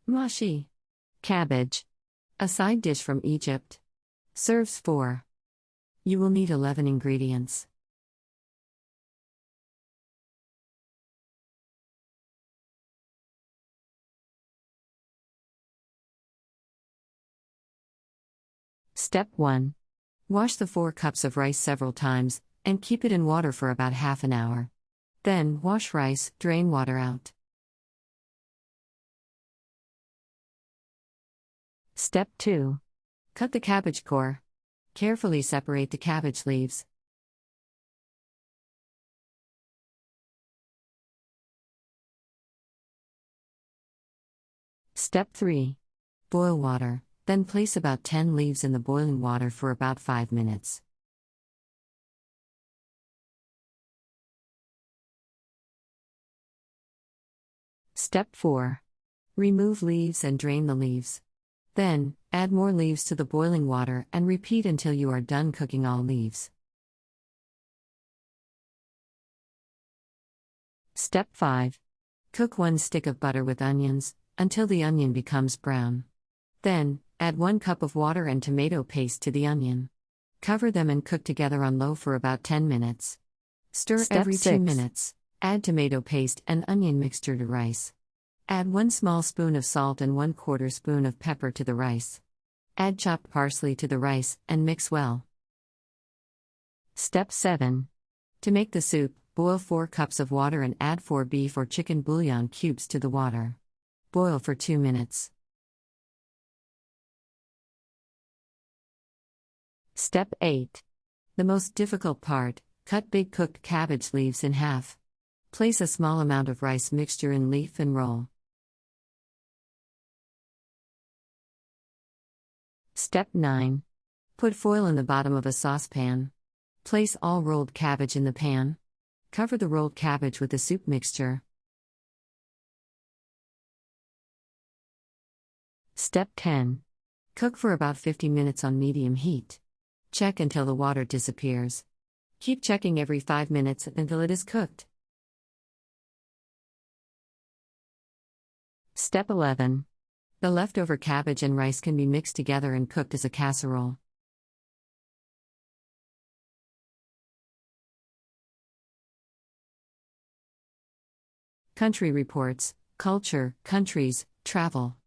Mahshy. Cabbage. A side dish from Egypt. Serves 4. You will need 11 ingredients. Step 1. Wash the 4 cups of rice several times, and keep it in water for about half an hour. Then, wash rice, drain water out. Step 2. Cut the cabbage core. Carefully separate the cabbage leaves. Step 3. Boil water, then place about 10 leaves in the boiling water for about 5 minutes. Step 4. Remove leaves and drain the leaves. Then, add more leaves to the boiling water and repeat until you are done cooking all leaves. Step 5. Cook 1 stick of butter with onions, until the onion becomes brown. Then, add 1 cup of water and tomato paste to the onion. Cover them and cook together on low for about 10 minutes. Stir Step every 2 6. minutes. Add tomato paste and onion mixture to rice. Add 1 small spoon of salt and 1/4 spoon of pepper to the rice. Add chopped parsley to the rice and mix well. Step 7. To make the soup, boil 4 cups of water and add 4 beef or chicken bouillon cubes to the water. Boil for 2 minutes. Step 8. The most difficult part: cut big cooked cabbage leaves in half. Place a small amount of rice mixture in leaf and roll. Step 9. Put foil in the bottom of a saucepan. Place all rolled cabbage in the pan. Cover the rolled cabbage with the soup mixture. Step 10. Cook for about 50 minutes on medium heat. Check until the water disappears. Keep checking every 5 minutes until it is cooked. Step 11. The leftover cabbage and rice can be mixed together and cooked as a casserole. Country Reports, Culture, Countries, Travel.